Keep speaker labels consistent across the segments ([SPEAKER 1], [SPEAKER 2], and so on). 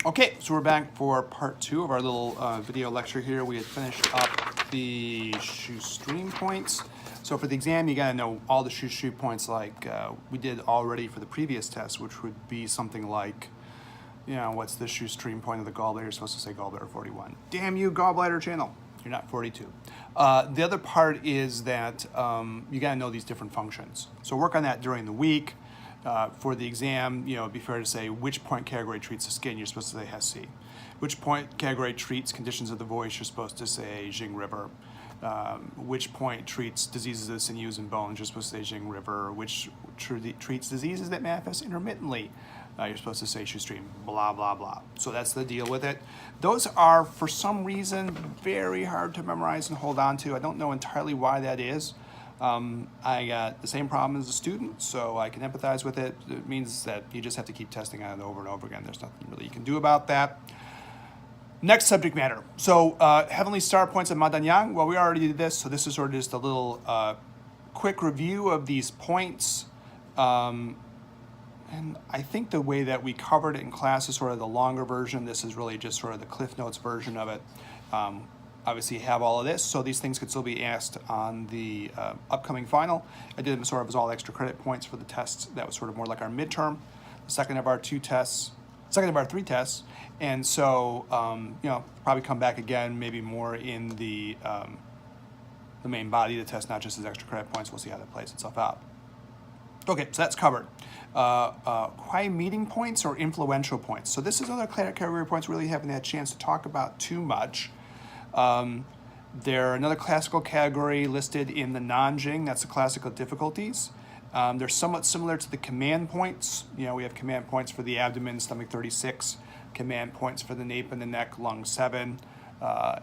[SPEAKER 1] Okay, so we're back for part 2 of our little video lecture here. We had finished up the shoestring points. So for the exam, you got to know all the shoestring points like we did already for the previous test, which would be something like, you know, what's the shoestring point of the gallbladder? You're supposed to say gallbladder 41. Damn you, gallbladder channel. You're not 42. The other part is that you got to know these different functions. So work on that during the week. For the exam, you know, it'd be fair to say which point category treats the skin, you're supposed to say HESI. Which point category treats conditions of the voice, you're supposed to say Jing River. Which point treats diseases of the sinews and bones, you're supposed to say Jing River. Which treats diseases that manifest intermittently, you're supposed to say shoestring, blah, blah, blah. So that's the deal with it. Those are, for some reason, very hard to memorize and hold on to. I don't know entirely why that is. I got the same problem as a student, so I can empathize with it. It means that you just have to keep testing on it over and over again. There's nothing really you can do about that. Next subject matter. So heavenly star points of Madanyang. Well, we already did this, so this is sort of just a little quick review of these points. And I think the way that we covered it in class is sort of the longer version. This is really just sort of the Cliff Notes version of it. Obviously have all of this, so these things could still be asked on the upcoming final. I did them sort of as all extra credit points for the tests. That was sort of more like our midterm, the second of our 3 tests. And so, you know, probably come back again, maybe more in the main body of the test, not just as extra credit points. We'll see how that plays itself out. Okay, so that's covered. High meeting points or influential points. So this is other category points we really haven't had a chance to talk about too much. They're another classical category listed in the Nanjing, that's the classical difficulties. They're somewhat similar to the command points. You know, we have command points for the abdomen, stomach 36, command points for the nape and the neck, lung 7,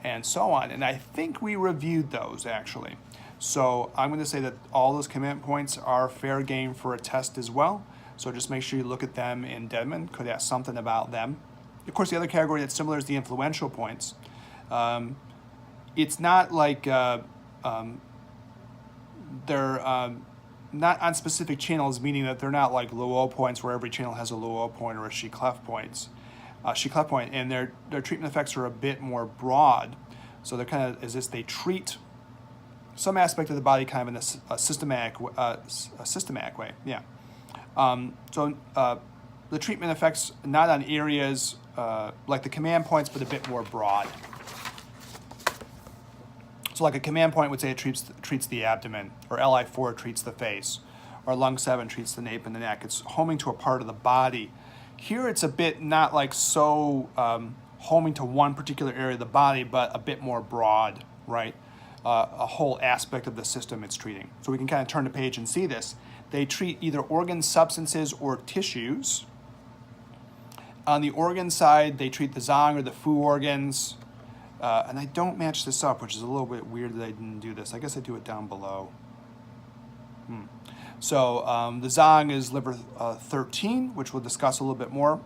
[SPEAKER 1] and so on. And I think we reviewed those actually. So I'm going to say that all those command points are fair game for a test as well. So just make sure you look at them in Deadman, could ask something about them. Of course, the other category that's similar is the influential points. It's not like they're not on specific channels, meaning that they're not like Luo points where every channel has a Luo point or a Shi-Clef point, and their treatment effects are a bit more broad. So they're kind of as if they treat some aspect of the body kind of in a systematic way. Yeah. So the treatment effects not on areas like the command points, but a bit more broad. So like a command point would say it treats the abdomen, or Li4 treats the face, or lung 7 treats the nape and the neck. It's homing to a part of the body. Here it's a bit not like so homing to one particular area of the body, but a bit more broad, right? A whole aspect of the system it's treating. So we can kind of turn the page and see this. They treat either organ substances or tissues. On the organ side, they treat the Zang or the Fu organs. And I don't match this up, which is a little bit weird that I didn't do this. I guess I do it down below. So the Zang is liver 13, which we'll discuss a little bit more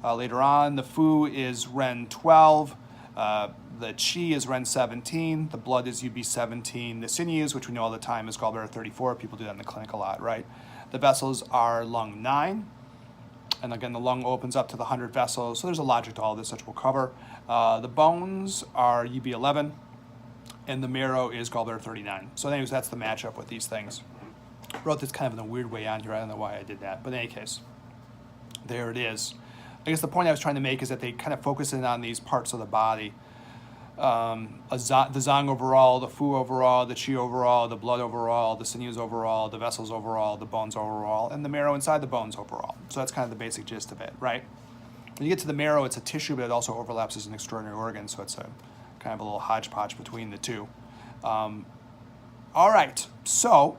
[SPEAKER 1] later on. The Fu is Ren 12. The Qi is Ren 17. The blood is UB 17. The sinews, which we know all the time, is gallbladder 34. People do that in the clinic a lot, right? The vessels are lung 9. And again, the lung opens up to the 100 vessels. So there's a logic to all this, which we'll cover. The bones are UB 11. And the marrow is gallbladder 39. So anyways, that's the matchup with these things. Wrote this kind of in a weird way on here. I don't know why I did that. But in any case, there it is. I guess the point I was trying to make is that they kind of focus in on these parts of the body. The Zang overall, the Fu overall, the Qi overall, the blood overall, the sinews overall, the vessels overall, the bones overall, and the marrow inside the bones overall. So that's kind of the basic gist of it, right? When you get to the marrow, it's a tissue, but it also overlaps as an extraordinary organ, so it's a kind of a little hodgepodge between the two. All right, so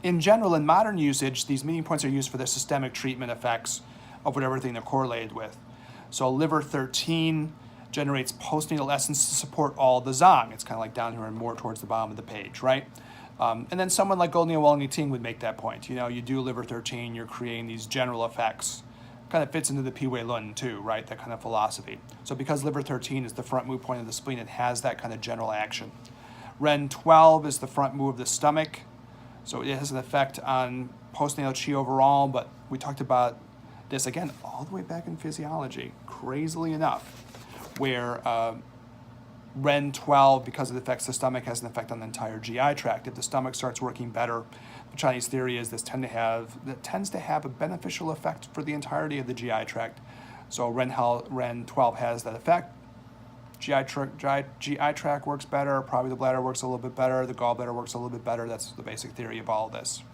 [SPEAKER 1] in general, in modern usage, these meeting points are used for their systemic treatment effects of whatever thing they're correlated with. So liver 13 generates postnatal essence to support all the Zang. It's kind of like down here and more towards the bottom of the page, right? And then someone like Goldney Wang Ting would make that point. You know, you do liver 13, you're creating these general effects. Kind of fits into the Pi Wei Lun too, right? That kind of philosophy. So because liver 13 is the front move point of the spleen, it has that kind of general action. Ren 12 is the front move of the stomach. So it has an effect on postnatal Qi overall, but we talked about this, again, all the way back in physiology, crazily enough, where Ren 12, because it affects the stomach, has an effect on the entire GI tract. If the stomach starts working better, the Chinese theory is this tends to have a beneficial effect for the entirety of the GI tract. So Ren 12 has that effect. GI tract works better, probably the bladder works a little bit better, the gallbladder works a little bit better. That's the basic theory of all of this.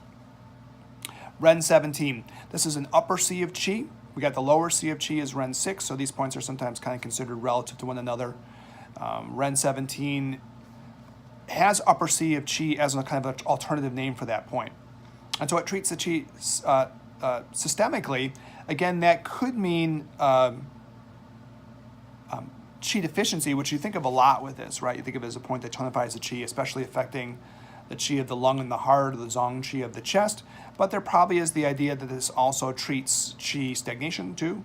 [SPEAKER 1] Ren 17, this is an upper C of Qi. We got the lower C of Qi is Ren 6, so these points are sometimes kind of considered relative to one another. Ren 17 has upper C of Qi as a kind of an alternative name for that point. And so it treats the Qi systemically. Again, that could mean Qi deficiency, which you think of a lot with this, right? You think of it as a point that tonifies the Qi, especially affecting the Qi of the lung and the heart, or the Zong Qi of the chest. But there probably is the idea that this also treats Qi stagnation too,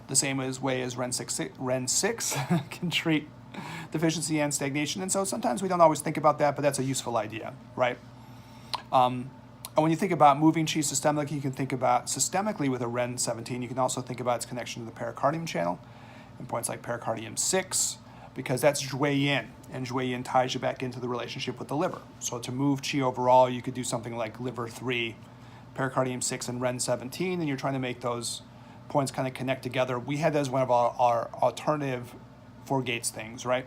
[SPEAKER 1] the same way as Ren 6 can treat deficiency and stagnation. And so sometimes we don't always think about that, but that's a useful idea, right? And when you think about moving Qi systemically, you can think about systemically with a Ren 17. You can also think about its connection to the pericardium channel and points like pericardium 6, because that's Zhui Yin, and Zhui Yin ties you back into the relationship with the liver. So to move Qi overall, you could do something like liver 3, pericardium 6, and Ren 17, and you're trying to make those points kind of connect together. We had that as one of our alternative 4 gates things, right?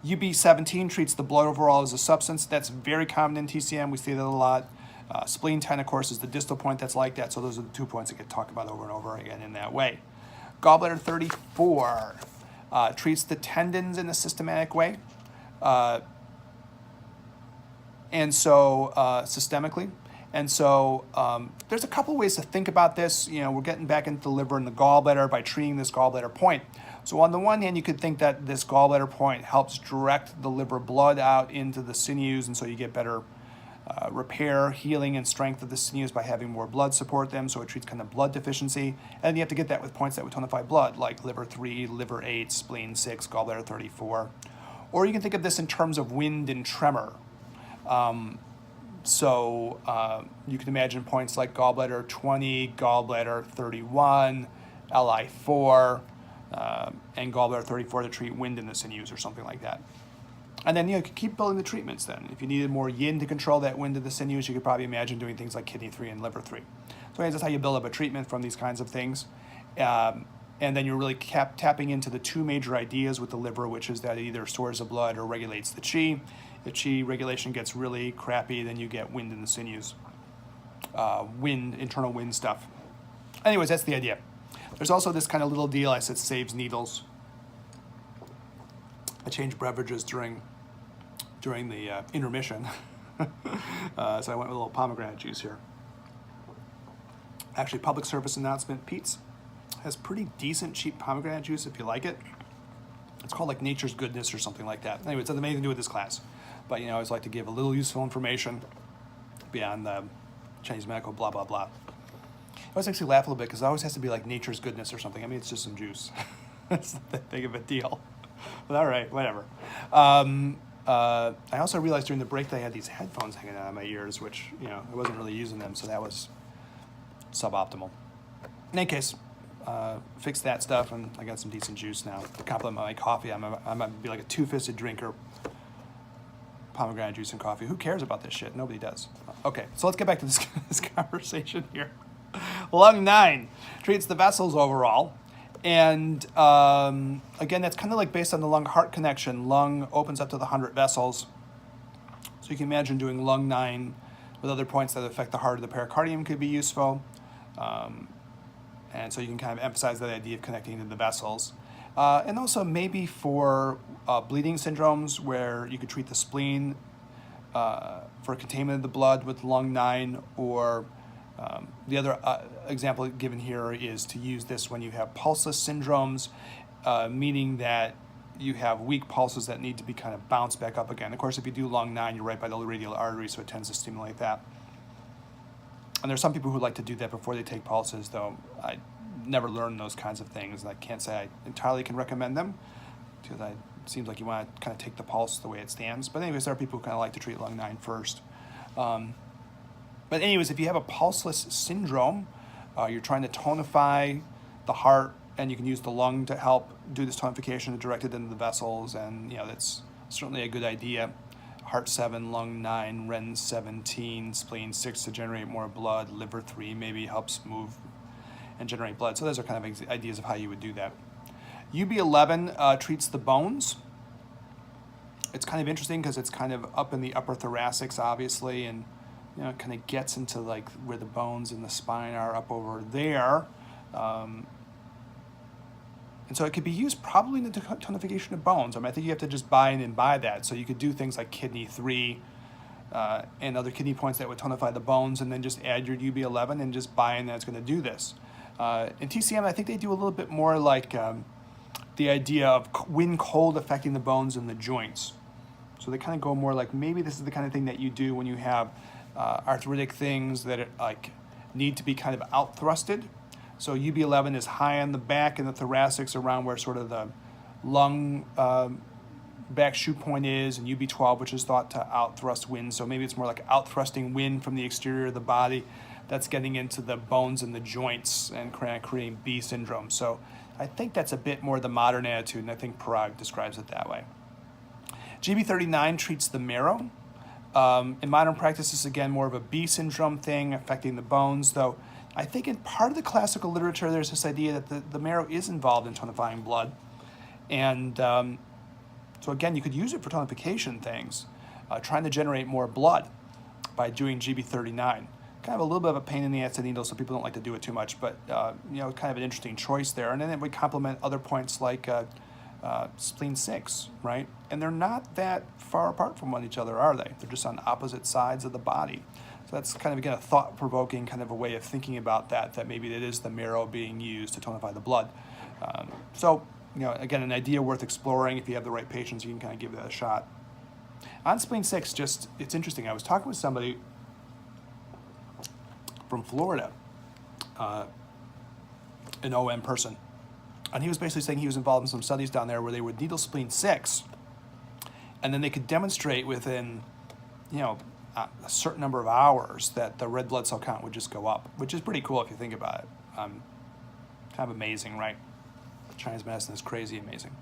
[SPEAKER 1] UB17 treats the blood overall as a substance. That's very common in TCM. We see that a lot. Spleen 10, of course, is the distal point that's like that. So those are the 2 points that get talked about over and over again in that way. Gallbladder 34 treats the tendons in a systematic way. And so systemically. And so there's a couple ways to think about this. You know, we're getting back into the liver and the gallbladder by treating this gallbladder point. So on the one hand, you could think that this gallbladder point helps direct the liver blood out into the sinews, and so you get better repair, healing, and strength of the sinews by having more blood support them, so it treats kind of blood deficiency. And you have to get that with points that would tonify blood, like liver 3, liver 8, spleen 6, gallbladder 34. Or you can think of this in terms of wind and tremor. So you can imagine points like gallbladder 20, gallbladder 31, Li4, and gallbladder 34 to treat wind in the sinews or something like that. And then you could keep building the treatments then. If you needed more yin to control that wind of the sinews, you could probably imagine doing things like kidney 3 and liver 3. So that's how you build up a treatment from these kinds of things. And then you're really tapping into the 2 major ideas with the liver, which is that it either stores the blood or regulates the qi. If qi regulation gets really crappy, then you get wind in the sinews. Internal wind stuff. Anyways, that's the idea. There's also this kind of little deal. I said saves needles. I changed beverages during the intermission. So I went with a little pomegranate juice here. Actually, public service announcement, Pete's has pretty decent cheap pomegranate juice if you like it. It's called like Nature's Goodness or something like that. Anyway, it doesn't have anything to do with this class. But I always like to give a little useful information beyond the Chinese medical blah, blah, blah. I always actually laugh a little bit because it always has to be like Nature's Goodness or something. I mean, it's just some juice. It's not that big of a deal. But all right, whatever. I also realized during the break that I had these headphones hanging out of my ears, which, I wasn't really using them, so that was suboptimal. In any case, fixed that stuff, and I got some decent juice now. To complement my coffee, I'm gonna be like a two-fisted drinker. Pomegranate juice and coffee. Who cares about this shit? Nobody does. Okay, so let's get back to this conversation here. Lung 9 treats the vessels overall. And again, that's kind of like based on the lung-heart connection. Lung opens up to the 100 vessels. So you can imagine doing lung 9 with other points that affect the heart or the pericardium could be useful. And so you can kind of emphasize that idea of connecting to the vessels. And also maybe for bleeding syndromes where you could treat the spleen for containment of the blood with lung 9, or the other example given here is to use this when you have pulseless syndromes, meaning that you have weak pulses that need to be kind of bounced back up again. Of course, if you do lung 9, you're right by the radial artery, so it tends to stimulate that. And there's some people who like to do that before they take pulses, though I never learned those kinds of things, and I can't say I entirely can recommend them, because it seems like you want to kind of take the pulse the way it stands. But anyways, there are people who kind of like to treat lung 9 first. But anyways, if you have a pulseless syndrome, You're trying to tonify the heart, and you can use the lung to help do this tonification directed into the vessels, and that's certainly a good idea. Heart 7, lung 9, Ren 17, spleen 6 to generate more blood, liver 3 maybe helps move and generate blood. So those are kind of ideas of how you would do that. UB11 treats the bones. It's kind of interesting because it's kind of up in the upper thoracics, obviously, and it kind of gets into like where the bones and the spine are up over there. And so it could be used probably in the tonification of bones. I think you have to just buy in and buy that. So you could do things like kidney 3 and other kidney points that would tonify the bones, and then just add your UB11 and just buy in that it's going to do this. In TCM, I think they do a little bit more like the idea of wind cold affecting the bones and the joints. So they kind of go more like maybe this is the kind of thing that you do when you have arthritic things that need to be kind of out thrusted. So UB11 is high on the back and the thoracics around where sort of the lung back shoe point is, and UB12, which is thought to out thrust wind. So maybe it's more like out thrusting wind from the exterior of the body that's getting into the bones and the joints and creating B syndrome. So I think that's a bit more the modern attitude, and I think Parag describes it that way. GB39 treats the marrow. In modern practice, this is again more of a B syndrome thing affecting the bones, though I think in part of the classical literature there's this idea that the marrow is involved in tonifying blood. And so again, you could use it for tonification things, trying to generate more blood by doing GB39. Kind of a little bit of a pain in the ass to needle, so people don't like to do it too much, but kind of an interesting choice there. And then it would complement other points like spleen 6, right? And they're not that far apart from each other, are they? They're just on opposite sides of the body. So that's kind of, again, a thought-provoking kind of a way of thinking about that maybe it is the marrow being used to tonify the blood. So, again, an idea worth exploring. If you have the right patients, you can kind of give that a shot. On spleen 6, it's interesting. I was talking with somebody from Florida, an OM person, and he was basically saying he was involved in some studies down there where they would needle spleen 6, and then they could demonstrate within, a certain number of hours that the red blood cell count would just go up, which is pretty cool if you think about it. Kind of amazing, right? Chinese medicine is crazy amazing.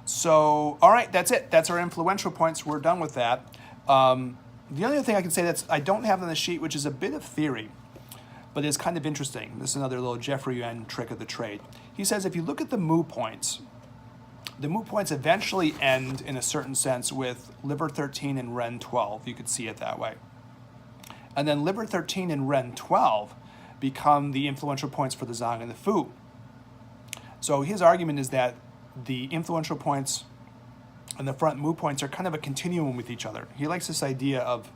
[SPEAKER 1] So, all right, that's it. That's our influential points. We're done with that. The only other thing I can say I don't have on the sheet, which is a bit of theory, but is kind of interesting. This is another little Jeffrey Yuan trick of the trade. He says if you look at the mu points, the mu points eventually end, in a certain sense, with liver 13 and Ren 12. You could see it that way. And then liver 13 and Ren 12 become the influential points for the Zang and the Fu. So his argument is that the influential points and the front mu points are kind of a continuum with each other. He likes this idea of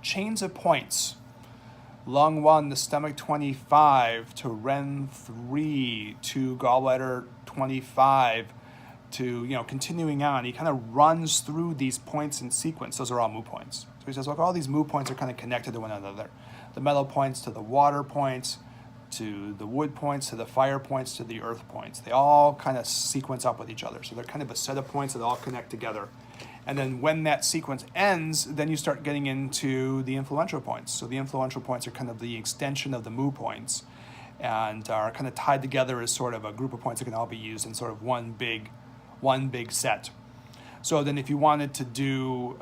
[SPEAKER 1] chains of points. Lung 1 to stomach 25 to Ren 3 to gallbladder 25 to, continuing on. He kind of runs through these points in sequence. Those are all mu points. So he says, look, all these mu points are kind of connected to one another. The metal points to the water points, to the wood points, to the fire points, to the earth points. They all kind of sequence up with each other. So they're kind of a set of points that all connect together. And then when that sequence ends, then you start getting into the influential points. So the influential points are kind of the extension of the mu points and are kind of tied together as sort of a group of points that can all be used in sort of one big set. So then if you wanted to do,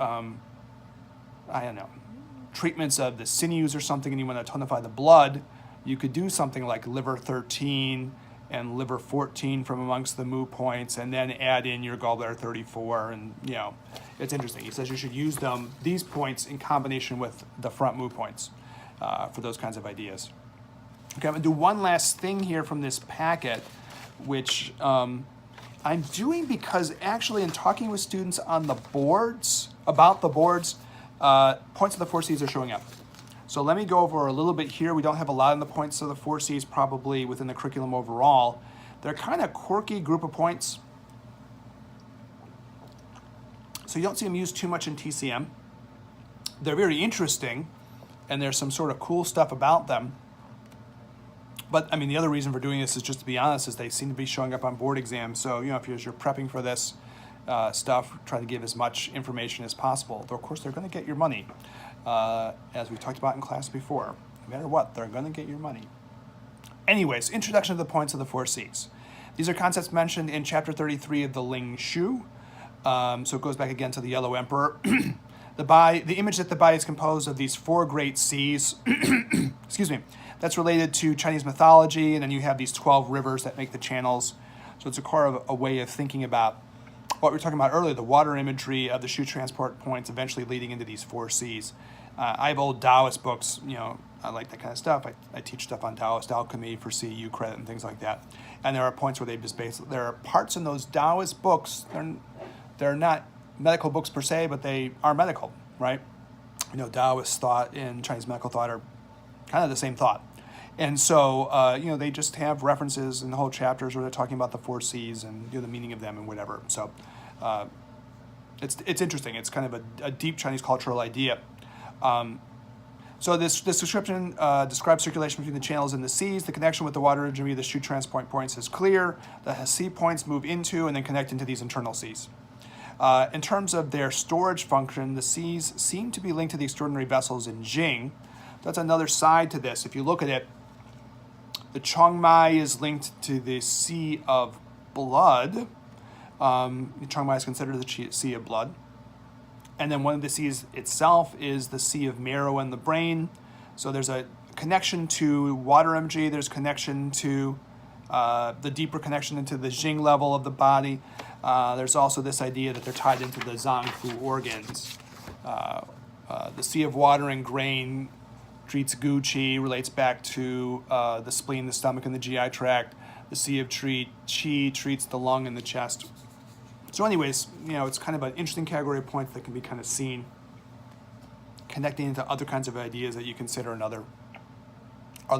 [SPEAKER 1] treatments of the sinews or something, and you want to tonify the blood, you could do something like liver 13 and liver 14 from amongst the mu points, and then add in your gallbladder 34, and it's interesting. He says you should use these points in combination with the front mu points for those kinds of ideas. Okay, I'm gonna do one last thing here from this packet, which I'm doing because actually in talking with students on the boards, about the boards, points of the 4 Cs are showing up. So let me go over a little bit here. We don't have a lot in the points of the 4 Cs probably within the curriculum overall. They're kind of quirky group of points. So you don't see them used too much in TCM. They're very interesting, and there's some sort of cool stuff about them. But I mean, the other reason for doing this is, just to be honest, is they seem to be showing up on board exams. So, if you're prepping for this stuff, try to give as much information as possible. Though, of course, they're going to get your money, as we talked about in class before. No matter what, they're going to get your money. Anyways, introduction to the points of the 4 Cs. These are concepts mentioned in chapter 33 of the Ling Shu. So it goes back again to the Yellow Emperor. The image that the body is composed of these 4 great seas, excuse me, that's related to Chinese mythology, and then you have these 12 rivers that make the channels. So it's a way of thinking about what we were talking about earlier, the water imagery of the Shu transport points eventually leading into these 4 Cs. I have old Taoist books, I like that kind of stuff. I teach stuff on Taoist alchemy for CEU credit and things like that. And there are points where they just there are parts in those Taoist books, they're not medical books per se, but they are medical, right? Taoist thought and Chinese medical thought are kind of the same thought. And so, they just have references in the whole chapters where they're talking about the 4 Cs and the meaning of them and whatever. So it's interesting. It's kind of a deep Chinese cultural idea. So this description describes circulation between the channels and the seas. The connection with the water imagery of the Shu transport points is clear. The sea points move into and then connect into these internal seas. In terms of their storage function, the seas seem to be linked to the extraordinary vessels in Jing. That's another side to this. If you look at it, the Chongmai is linked to the Sea of Blood. Chongmai is considered the Sea of Blood. And then one of the seas itself is the Sea of Marrow and the Brain. So there's a connection to water imagery. There's connection to the deeper connection into the Jing level of the body. There's also this idea that they're tied into the Zangfu organs. The Sea of Water and Grain treats Gu Qi, relates back to the spleen, the stomach, and the GI tract. The Sea of Qi treats the lung and the chest. So anyways, it's kind of an interesting category of points that can be kind of seen connecting into other kinds of ideas that you consider in other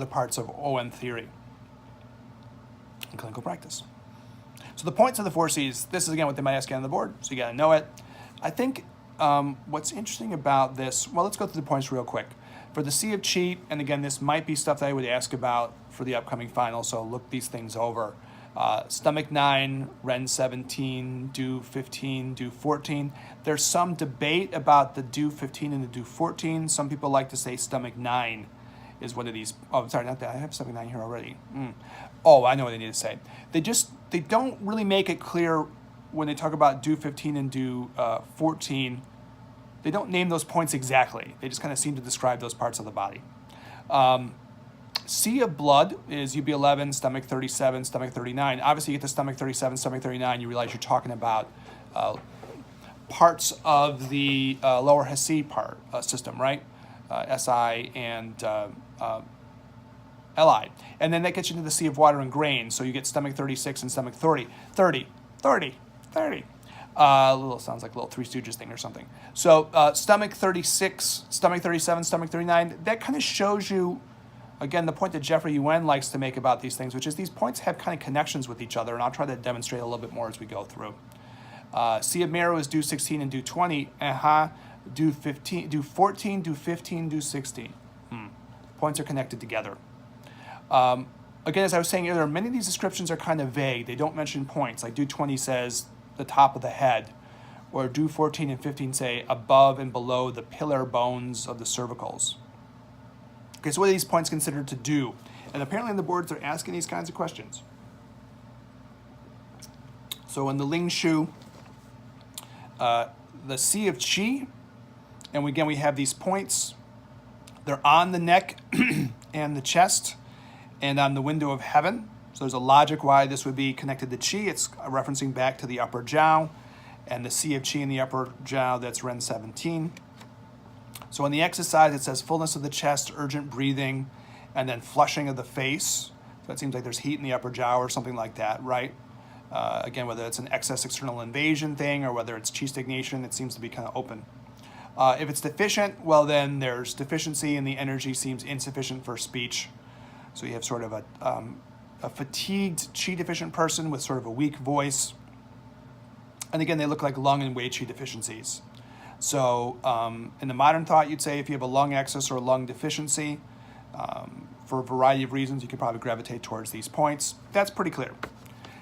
[SPEAKER 1] parts of ON theory and clinical practice. So the points of the 4 Cs, this is again what they might ask you on the board, so you got to know it. I think what's interesting about this, well, let's go through the points real quick. For the Sea of Qi, and again, this might be stuff that I would ask about for the upcoming final, so look these things over. Stomach 9, Ren 17, Do 15, Do 14. There's some debate about the Do 15 and the Do 14. Some people like to say Stomach 9 is one of these. Oh, sorry, not that. I have Stomach 9 here already. Oh, I know what I need to say. They don't really make it clear when they talk about Do 15 and Do 14. They don't name those points exactly. They just kind of seem to describe those parts of the body. Sea of Blood is UB11, stomach 37, stomach 39. Obviously, you get to stomach 37, stomach 39, you realize you're talking about parts of the lower Hesi system, right? SI and LI. And then that gets you into the Sea of Water and Grain. So you get stomach 36 and stomach 30. Little sounds like a little Three Stooges thing or something. So stomach 36, stomach 37, stomach 39, that kind of shows you, again, the point that Jeffrey Yuen likes to make about these things, which is these points have kind of connections with each other, and I'll try to demonstrate a little bit more as we go through. Sea of Marrow is Do 16 and Do 20. Do 15, Do 14, Do 15, Do 16. Points are connected together. Again, as I was saying earlier, many of these descriptions are kind of vague. They don't mention points. Like Do 20 says the top of the head, or Do 14 and 15 say above and below the pillar bones of the cervicals. Okay, so what are these points considered to do? And apparently on the boards they're asking these kinds of questions. So in the Ling Shu, the Sea of Qi, and again we have these points. They're on the neck and the chest and on the window of heaven. So there's a logic why this would be connected to Qi. It's referencing back to the upper jiao and the Sea of Qi in the upper jiao, that's Ren 17. So on the exercise, it says fullness of the chest, urgent breathing, and then flushing of the face. So it seems like there's heat in the upper jiao or something like that, right? Again, whether it's an excess external invasion thing or whether it's qi stagnation, it seems to be kind of open. If it's deficient, well then there's deficiency and the energy seems insufficient for speech. So you have sort of a fatigued qi deficient person with sort of a weak voice. And again, they look like lung and wei qi deficiencies. So in the modern thought, you'd say if you have a lung excess or a lung deficiency, for a variety of reasons, you could probably gravitate towards these points. That's pretty clear.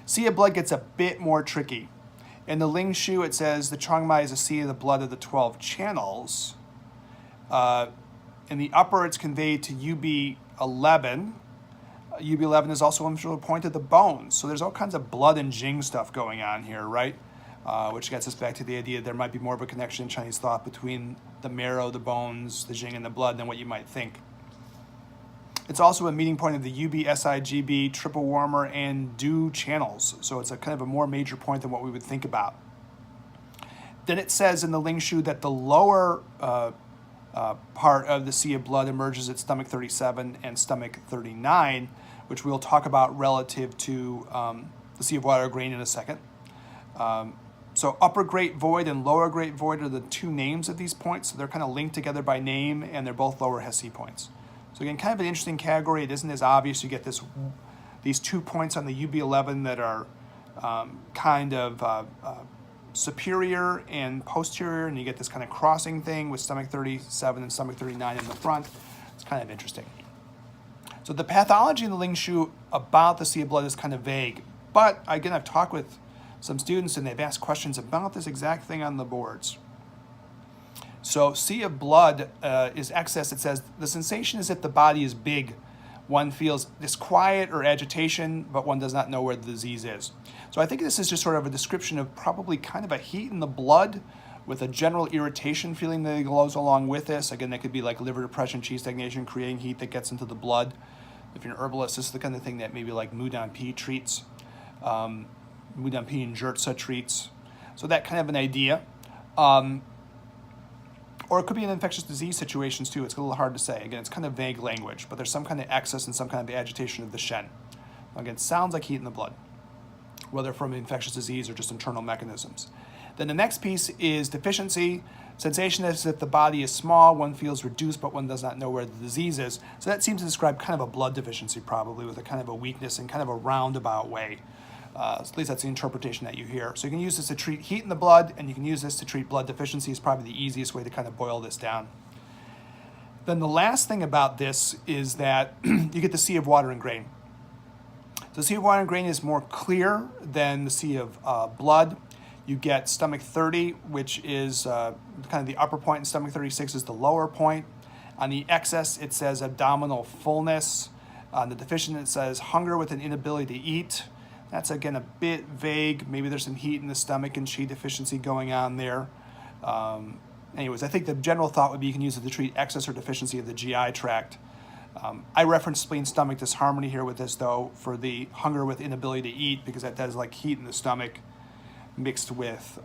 [SPEAKER 1] Sea of Blood gets a bit more tricky. In the Ling Shu, it says the Chongmai is a sea of the blood of the 12 channels. In the upper, it's conveyed to UB11. UB11 is also a point of the bones. So there's all kinds of blood and Jing stuff going on here, right? Which gets us back to the idea there might be more of a connection in Chinese thought between the marrow, the bones, the Jing, and the blood than what you might think. It's also a meeting point of the UB, SIGB, triple warmer, and Du channels. So it's a kind of a more major point than what we would think about. Then it says in the Ling Shu that the lower part of the sea of blood emerges at stomach 37 and stomach 39, which we'll talk about relative to the sea of water grain in a second. So upper great void and lower great void are the two names of these points. So they're kind of linked together by name, and they're both lower Hesse points. So again, kind of an interesting category. It isn't as obvious. You get these 2 points on the UB11 that are kind of superior and posterior, and you get this kind of crossing thing with stomach 37 and stomach 39 in the front. It's kind of interesting. So the pathology in the Ling Shu about the sea of blood is kind of vague. But again, I've talked with some students and they've asked questions about this exact thing on the boards. So sea of blood is excess. It says the sensation is if the body is big. One feels disquiet or agitation, but one does not know where the disease is. So I think this is just sort of a description of probably kind of a heat in the blood with a general irritation feeling that goes along with this. Again, that could be like liver depression, qi stagnation, creating heat that gets into the blood. If you're an herbalist, this is the kind of thing that maybe like Mudan treats. Mudan and Jurtsa treats. So that kind of an idea. Or it could be in infectious disease situations too. It's a little hard to say. Again, it's kind of vague language, but there's some kind of excess and some kind of agitation of the Shen. Again, sounds like heat in the blood, whether from infectious disease or just internal mechanisms. Then the next piece is deficiency. Sensation is if the body is small, one feels reduced, but one does not know where the disease is. So that seems to describe kind of a blood deficiency probably with a kind of a weakness in kind of a roundabout way. At least that's the interpretation that you hear. So you can use this to treat heat in the blood, and you can use this to treat blood deficiency is probably the easiest way to kind of boil this down. Then the last thing about this is that you get the sea of water and grain. So the sea of water and grain is more clear than the sea of blood. You get stomach 30, which is kind of the upper point, and stomach 36 is the lower point. On the excess, it says abdominal fullness. On the deficient, it says hunger with an inability to eat. That's, again, a bit vague. Maybe there's some heat in the stomach and qi deficiency going on there. Anyways, I think the general thought would be you can use it to treat excess or deficiency of the GI tract. I reference spleen stomach disharmony here with this, though, for the hunger with inability to eat, because that does like heat in the stomach mixed with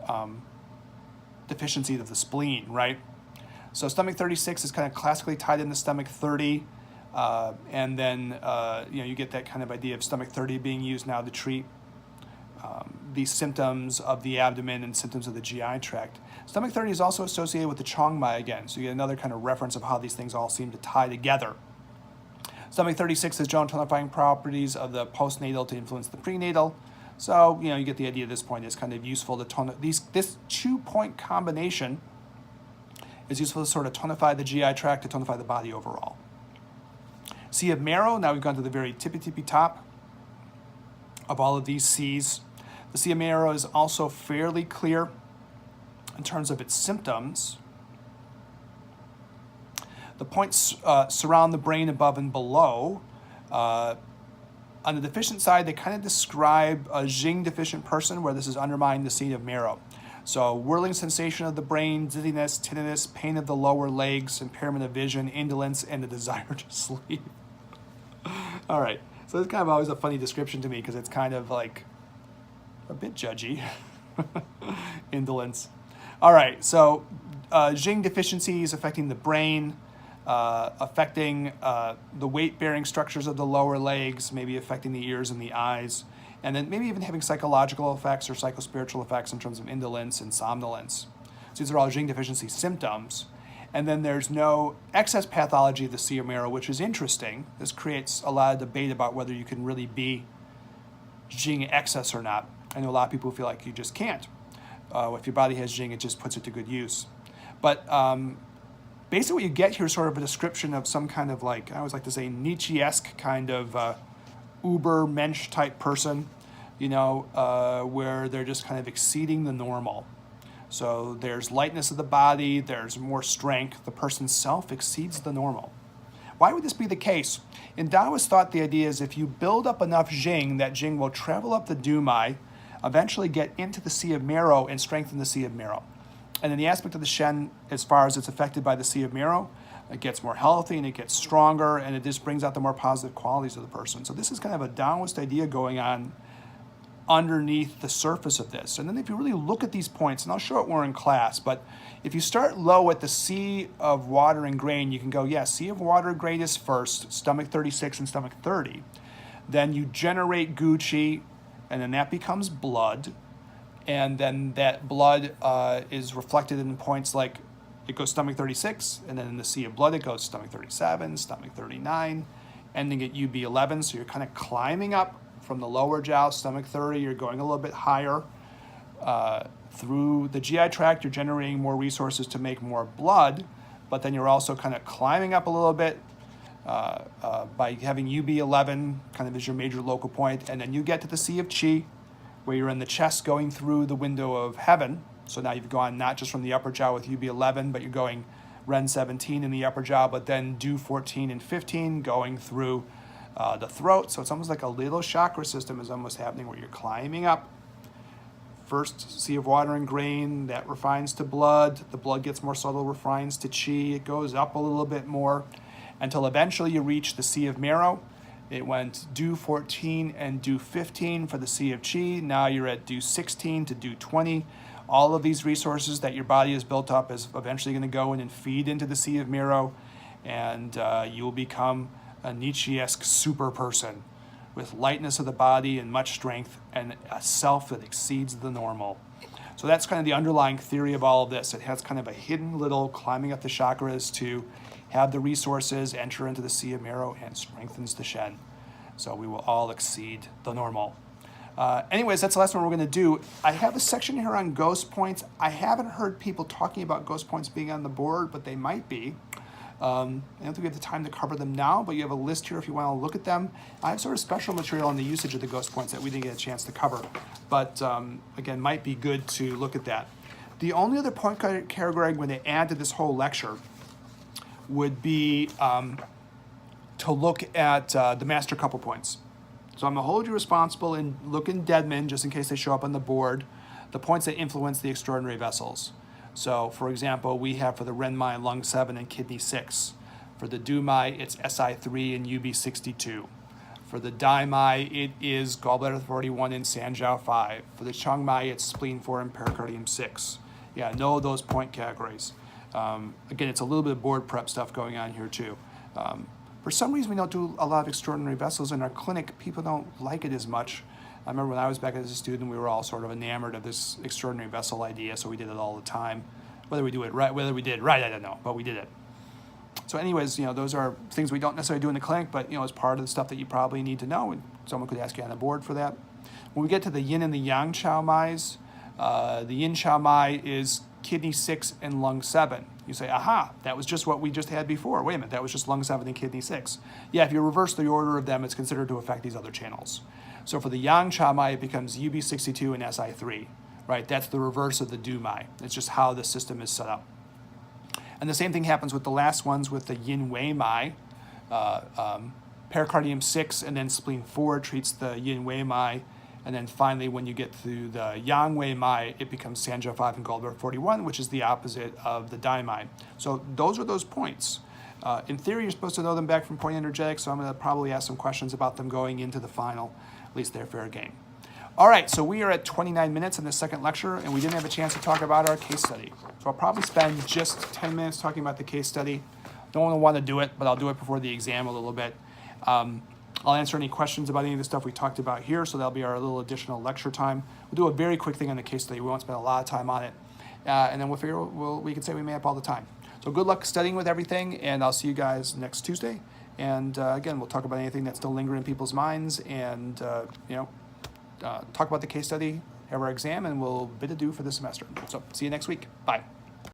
[SPEAKER 1] deficiency of the spleen, right? So stomach 36 is kind of classically tied into stomach 30. And then, you get that kind of idea of stomach 30 being used now to treat these symptoms of the abdomen and symptoms of the GI tract. Stomach 30 is also associated with the Chongmai again, so you get another kind of reference of how these things all seem to tie together. Stomach 36 has general tonifying properties of the postnatal to influence the prenatal. So, you get the idea at this point. It's kind of useful to tone this 2-point combination is useful to sort of tonify the GI tract, to tonify the body overall. Sea of marrow, now we've gone to the very tippy top of all of these seas. The sea of marrow is also fairly clear in terms of its symptoms. The points surround the brain above and below. On the deficient side, they kind of describe a Jing deficient person where this is undermining the sea of marrow. So whirling sensation of the brain, dizziness, tinnitus, pain of the lower legs, impairment of vision, indolence, and the desire to sleep. All right, so it's kind of always a funny description to me because it's kind of like a bit judgy. Indolence. All right, so Jing deficiencies affecting the brain, affecting the weight-bearing structures of the lower legs, maybe affecting the ears and the eyes, and then maybe even having psychological effects or psychospiritual effects in terms of indolence and somnolence. So these are all Jing deficiency symptoms. And then there's no excess pathology of the sea of marrow, which is interesting. This creates a lot of debate about whether you can really be Jing excess or not. I know a lot of people feel like you just can't. If your body has Jing, it just puts it to good use. But basically what you get here is sort of a description of some kind of like, I always like to say Nietzsche-esque kind of uber-mensch type person, where they're just kind of exceeding the normal. So there's lightness of the body, there's more strength, the person's self exceeds the normal. Why would this be the case? In Taoist thought, the idea is if you build up enough Jing, that Jing will travel up the Dumai, eventually get into the Sea of Marrow and strengthen the Sea of Marrow. And in the aspect of the Shen, as far as it's affected by the Sea of Marrow, it gets more healthy and it gets stronger, and it just brings out the more positive qualities of the person. So this is kind of a Taoist idea going on underneath the surface of this. And then if you really look at these points, and I'll show it more in class, but if you start low at the Sea of Water and Grain, you can go, yeah, Sea of Water and Grain is first, stomach 36 and stomach 30. Then you generate Gucci, and then that becomes blood. And then that blood is reflected in points like it goes stomach 36, and then in the Sea of Blood, it goes stomach 37, stomach 39, ending at UB11. So you're kind of climbing up from the lower jiao, stomach 30, you're going a little bit higher. Through the GI tract, you're generating more resources to make more blood, but then you're also kind of climbing up a little bit by having UB11 kind of as your major local point, and then you get to the Sea of Qi, where you're in the chest going through the window of heaven. So now you've gone not just from the upper jiao with UB11, but you're going Ren 17 in the upper jiao, but then Du 14 and 15 going through the throat. So it's almost like a little chakra system is almost happening where you're climbing up. First, Sea of Water and Grain, that refines to blood. The blood gets more subtle, refines to Qi. It goes up a little bit more until eventually you reach the Sea of Marrow. It went Du 14 and Du 15 for the Sea of Qi. Now you're at Du 16 to Du 20. All of these resources that your body has built up is eventually going to go in and feed into the Sea of Marrow, and you will become a Nietzsche-esque super person with lightness of the body and much strength and a self that exceeds the normal. So that's kind of the underlying theory of all of this. It has kind of a hidden little climbing up the chakras to have the resources enter into the Sea of Marrow and strengthens the Shen. So we will all exceed the normal. Anyways, that's the last one we're going to do. I have a section here on ghost points. I haven't heard people talking about ghost points being on the board, but they might be. I don't think we have the time to cover them now, but you have a list here if you want to look at them. I have sort of special material on the usage of the ghost points that we didn't get a chance to cover, but again, might be good to look at that. The only other point category I'm going to add to this whole lecture would be to look at the master couple points. So I'm going to hold you responsible and look in Deadman, just in case they show up on the board, the points that influence the extraordinary vessels. So, for example, we have for the Renmai, lung 7 and kidney 6. For the Dumai, it's SI3 and UB62. For the Daimai, it is gallbladder 41 and Sanjiao 5. For the Changmai, it's spleen 4 and pericardium 6. Yeah, know those point categories. Again, it's a little bit of board prep stuff going on here too. For some reason, we don't do a lot of extraordinary vessels in our clinic. People don't like it as much. I remember when I was back as a student, we were all sort of enamored of this extraordinary vessel idea, so we did it all the time. Whether we did it right, I don't know, but we did it. So anyways, those are things we don't necessarily do in the clinic, but, it's part of the stuff that you probably need to know, and someone could ask you on the board for that. When we get to the yin and the yang chow mais, the yin chow mai is kidney 6 and lung 7. You say, aha, that was just what we just had before. Wait a minute, that was just lung 7 and kidney 6. Yeah, if you reverse the order of them, it's considered to affect these other channels. So for the yang chow mai, it becomes UB62 and SI3, right? That's the reverse of the du mai. It's just how the system is set up. And the same thing happens with the last ones with the yin wei mai. Pericardium 6 and then spleen 4 treats the yin wei mai. And then finally, when you get to the yang wei mai, it becomes Sanjiao 5 and gallbladder 41, which is the opposite of the dai mai. So those are those points. In theory, you're supposed to know them back from point energetics, so I'm going to probably ask some questions about them going into the final. At least they're fair game. All right, so we are at 29 minutes in the second lecture, and we didn't have a chance to talk about our case study. So I'll probably spend just 10 minutes talking about the case study. Don't want to do it, but I'll do it before the exam a little bit. I'll answer any questions about any of the stuff we talked about here, so that'll be our little additional lecture time. We'll do a very quick thing on the case study. We won't spend a lot of time on it. And then we'll figure we can say we may up all the time. So good luck studying with everything, and I'll see you guys next Tuesday. And again, we'll talk about anything that's still lingering in people's minds, and talk about the case study, have our exam, and we'll bid adieu for the semester. So see you next week. Bye.